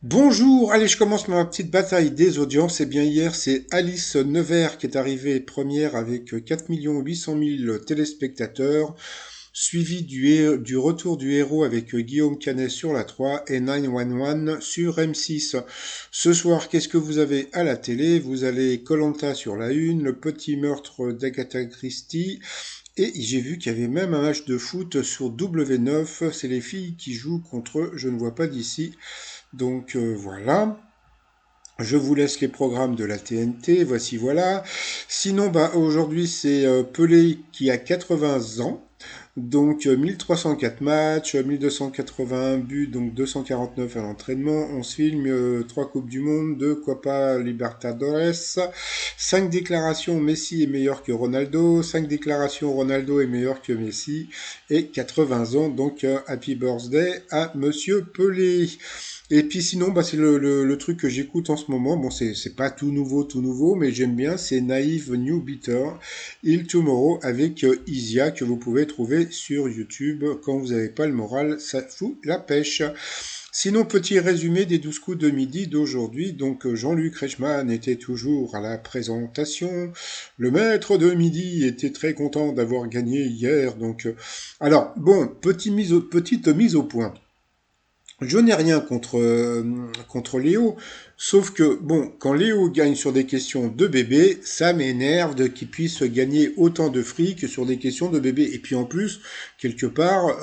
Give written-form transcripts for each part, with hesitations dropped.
Bonjour, allez, je commence ma petite bataille des audiences. Eh bien, hier, c'est Alice Nevers qui est arrivée première avec 4 800 000 téléspectateurs, suivi du retour du héros avec Guillaume Canet sur la 3 et 911 sur M6. Ce soir, qu'est-ce que vous avez à la télé? Vous avez koh sur la 1, le petit meurtre d'Agatha Christie, et j'ai vu qu'il y avait même un match de foot sur W9. C'est les filles qui jouent contre Je ne vois pas d'ici. Donc voilà. Je vous laisse les programmes de la TNT, voici voilà. Sinon, bah, aujourd'hui, c'est Pelé qui a 80 ans. Donc 1304 matchs, 1281 buts, donc 249 à l'entraînement, 11 films, 3 Coupes du Monde, 2 Copa Libertadores, 5 déclarations Messi est meilleur que Ronaldo, 5 déclarations Ronaldo est meilleur que Messi, et 80 ans, donc happy birthday à Monsieur Pelé. Et puis sinon, bah, c'est le truc que j'écoute en ce moment. Bon, c'est pas tout nouveau, mais j'aime bien. C'est Naive New Bitter, Il Tomorrow avec Isia que vous pouvez trouver sur YouTube. Quand vous n'avez pas le moral, ça fout la pêche. Sinon, petit résumé des 12 coups de midi d'aujourd'hui. Donc, Jean-Luc Reichmann était toujours à la présentation. Le maître de midi était très content d'avoir gagné hier. Donc, alors, bon, petite mise au point. Je n'ai rien contre Léo, sauf que, bon, quand Léo gagne sur des questions de bébé, ça m'énerve qu'il puisse gagner autant de fric sur des questions de bébé. Et puis en plus, quelque part,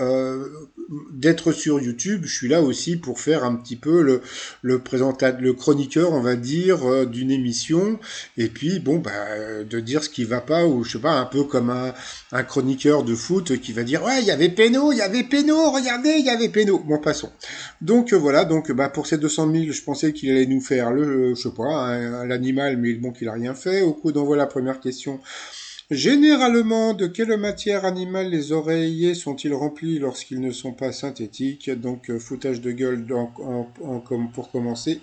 d'être sur YouTube, je suis là aussi pour faire un petit peu le chroniqueur, on va dire, d'une émission. Et puis, bon, bah, de dire ce qui va pas, ou je sais pas, un peu comme un chroniqueur de foot qui va dire, ouais, il y avait Péno, regardez, il y avait Péno. Bon, passons. Donc voilà, donc bah pour ces 200 000, je pensais qu'il allait nous faire je sais pas, l'animal, mais bon, qu'il a rien fait. Au coup d'envoi la première question. Généralement, de quelle matière animale les oreillers sont-ils remplis lorsqu'ils ne sont pas synthétiques? Donc foutage de gueule comme pour commencer.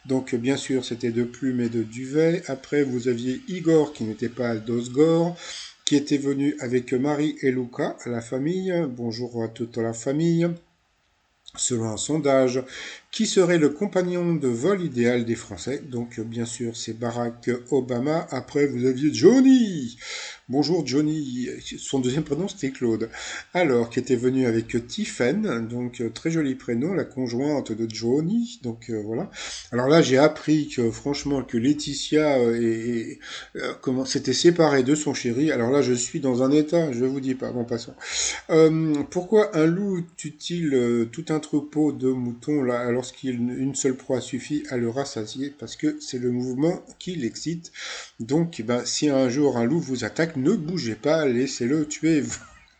Donc bien sûr, c'était de plumes et de duvet. Après, vous aviez Igor qui n'était pas Aldosgore, qui était venu avec Marie et Luca à la famille. Bonjour à toute la famille. Selon un sondage, qui serait le compagnon de vol idéal des Français? Donc, bien sûr, c'est Barack Obama. Après, vous aviez Johnny. Bonjour Johnny. Son deuxième prénom, c'était Claude. Alors, qui était venu avec Tiffen. Donc, très joli prénom, la conjointe de Johnny. Donc, voilà. Alors là, j'ai appris que, franchement, que Laetitia comment s'était séparée de son chéri. Alors là, je suis dans un état, je vous dis pas. Bon, passons. Pourquoi un loup tue-t-il tout un troupeau de moutons là, lorsqu'une seule proie suffit à le rassasier? Parce que c'est le mouvement qui l'excite. Donc, ben, si un jour un loup vous attaque, ne bougez pas, laissez-le tuer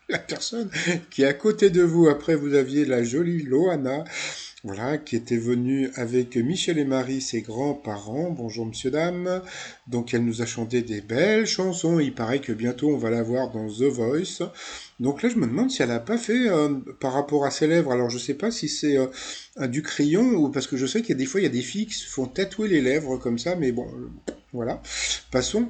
la personne qui est à côté de vous. Après, vous aviez la jolie Loana, voilà, qui était venue avec Michel et Marie, ses grands-parents. Bonjour, monsieur, dame. Donc, elle nous a chanté des belles chansons. Il paraît que bientôt, on va la voir dans The Voice. Donc là, je me demande si elle n'a pas fait par rapport à ses lèvres. Alors, je sais pas si c'est du crayon ou parce que je sais qu'il y a des fois, il y a des filles qui se font tatouer les lèvres comme ça. Mais bon, voilà. Passons.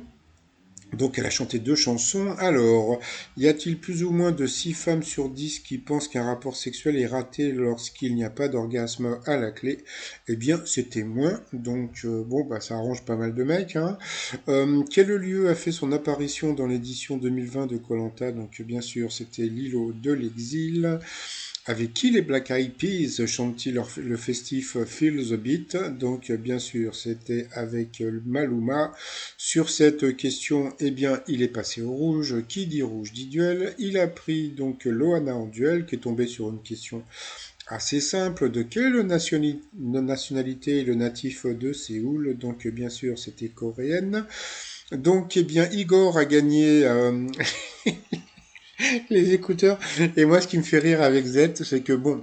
Donc elle a chanté deux chansons. Alors, y a-t-il plus ou moins de 6 femmes sur 10 qui pensent qu'un rapport sexuel est raté lorsqu'il n'y a pas d'orgasme à la clé? Eh bien, c'était moins. Donc, bon, bah, ça arrange pas mal de mecs. Hein. Quel lieu a fait son apparition dans l'édition 2020 de koh? Donc, bien sûr, c'était l'îlot de l'exil. Avec qui les Black Eyed Peas chantent-ils le festif Feel the Beat? Donc, bien sûr, c'était avec Maluma. Sur cette question, eh bien, il est passé au rouge. Qui dit rouge dit duel. Il a pris donc Loana en duel, qui est tombé sur une question assez simple. De quelle nationalité est le natif de Séoul? Donc, bien sûr, c'était coréenne. Donc, eh bien, Igor a gagné les écouteurs. Et moi, ce qui me fait rire avec Z, c'est que bon,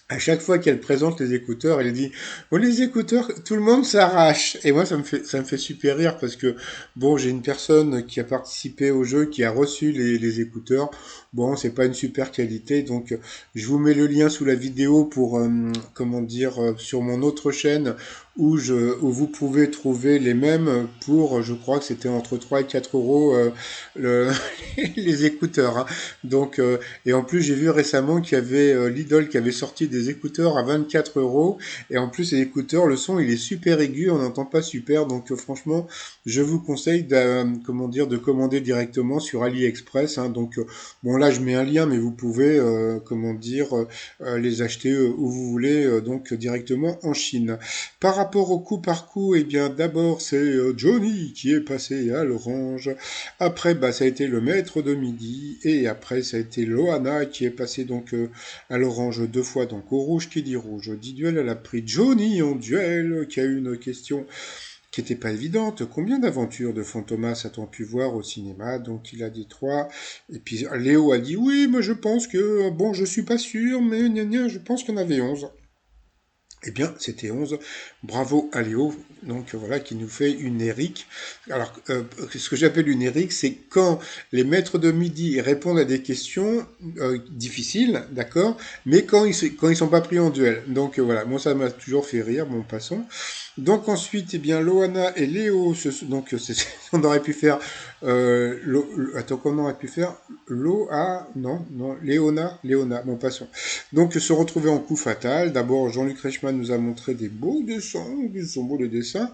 à chaque fois qu'elle présente les écouteurs, elle dit bon, les écouteurs, tout le monde s'arrache. Et moi, ça me fait super rire parce que bon, j'ai une personne qui a participé au jeu, qui a reçu les écouteurs. Bon, c'est pas une super qualité, donc je vous mets le lien sous la vidéo pour comment dire sur mon autre chaîne où vous pouvez trouver les mêmes pour, je crois que c'était entre 3 et 4 euros le, les écouteurs, hein. Donc, et en plus, j'ai vu récemment qu'il y avait Lidl qui avait sorti des écouteurs à 24 euros. Et en plus, les écouteurs, le son, il est super aigu, on n'entend pas super. Donc, franchement, je vous conseille comment dire, de commander directement sur AliExpress, hein. Donc, bon, là, je mets un lien, mais vous pouvez, comment dire, les acheter où vous voulez, donc directement en Chine. Par rapport au coup par coup, eh bien, d'abord, c'est Johnny qui est passé à l'orange. Après, bah, ça a été le maître de midi. Et après, ça a été Loana qui est passé donc à l'orange deux fois. Donc, au rouge qui dit rouge. Dit duel, elle a pris Johnny en duel, qui a eu une question qui n'était pas évidente. Combien d'aventures de Fantomas a-t-on pu voir au cinéma? Donc il a dit trois. Et puis Léo a dit oui, mais je pense que, bon, je suis pas sûr, mais gna gna, je pense qu'il y en avait 11. Eh bien, c'était 11. Bravo à Léo, donc voilà, qui nous fait une Eric. Alors, ce que j'appelle une Eric, c'est quand les maîtres de midi répondent à des questions difficiles, d'accord, mais quand ils sont pas pris en duel. Donc voilà, moi ça m'a toujours fait rire, bon, passons. Donc ensuite, eh bien, Loana et Léo, donc on aurait pu faire, attends, comment on aurait pu faire Loa, non, non, Léona, bon, passons. Donc se retrouver en coup fatal. D'abord, Jean-Luc Reichmann nous a montré des beaux dessins, ils sont beaux les dessins.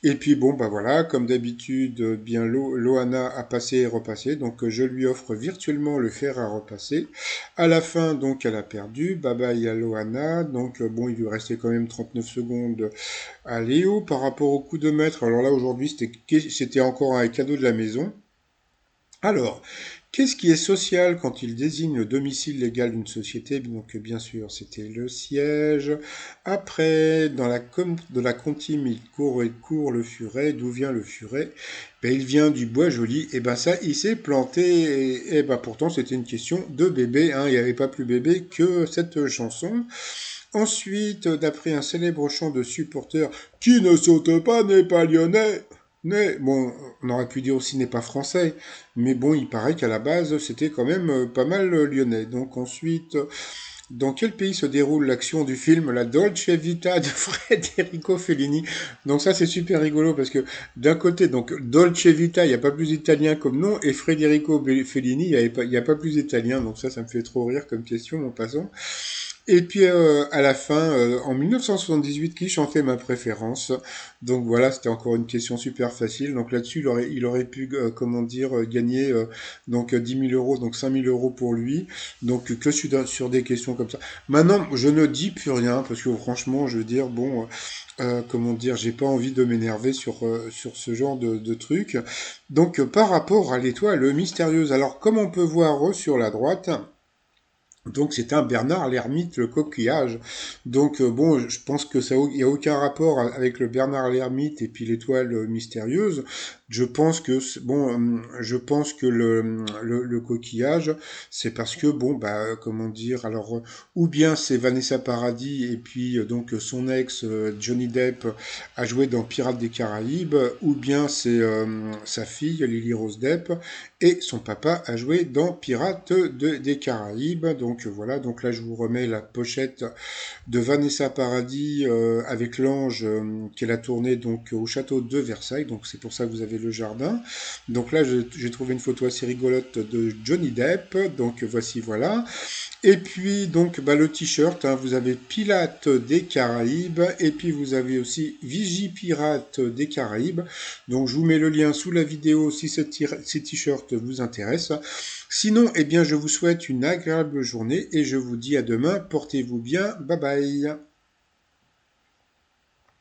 Et puis bon, bah voilà, comme d'habitude, bien Loana a passé et repassé, donc je lui offre virtuellement le fer à repasser. À la fin, donc elle a perdu, bye bye à Loana, donc bon, il lui restait quand même 39 secondes à Léo par rapport au coup de maître. Alors là, aujourd'hui, c'était encore un cadeau de la maison. Alors, qu'est-ce qui est social quand il désigne le domicile légal d'une société? Donc, bien sûr, c'était le siège. Après, de la comptine, il court le furet. D'où vient le furet? Ben, il vient du bois joli. Et ben ça, il s'est planté. Et ben pourtant, c'était une question de bébé, hein. Il n'y avait pas plus bébé que cette chanson. Ensuite, d'après un célèbre chant de supporters, qui ne saute pas n'est pas lyonnais. Bon, on aurait pu dire aussi n'est pas français, mais bon, il paraît qu'à la base, c'était quand même pas mal lyonnais. Donc ensuite, dans quel pays se déroule l'action du film La Dolce Vita de Federico Fellini? Donc ça, c'est super rigolo parce que d'un côté, donc Dolce Vita, il n'y a pas plus italien comme nom, et Federico Fellini, il n'y a pas plus italien. Donc ça me fait trop rire comme question en passant. Et puis à la fin, en 1978, qui chantait ma préférence? Donc voilà, c'était encore une question super facile. Donc là-dessus, il aurait pu, comment dire, gagner donc 10 000 euros, donc 5 000 euros pour lui. Donc que sur des questions comme ça. Maintenant, je ne dis plus rien parce que franchement, je veux dire, bon, comment dire, j'ai pas envie de m'énerver sur ce genre de truc. Donc par rapport à l'étoile mystérieuse, alors comme on peut voir sur la droite. Donc c'est un Bernard l'ermite, le coquillage. Donc bon, je pense que ça il y a aucun rapport avec le Bernard l'ermite et puis l'étoile mystérieuse. Je pense que je pense que le coquillage, c'est parce que bon bah comment dire, alors ou bien c'est Vanessa Paradis et puis donc son ex Johnny Depp a joué dans Pirates des Caraïbes, ou bien c'est sa fille Lily Rose Depp et son papa a joué dans Pirates des Caraïbes. Donc voilà, donc là je vous remets la pochette de Vanessa Paradis avec l'ange qu'elle a tourné donc au château de Versailles. Donc c'est pour ça que vous avez le jardin. Donc là j'ai trouvé une photo assez rigolote de Johnny Depp. Donc voici voilà. Et puis donc bah, le t-shirt, hein, vous avez Pilate des Caraïbes et puis vous avez aussi Vigipirate des Caraïbes. Donc je vous mets le lien sous la vidéo si ces t-shirts vous intéressent. Sinon, eh bien je vous souhaite une agréable journée et je vous dis à demain. Portez-vous bien. Bye bye.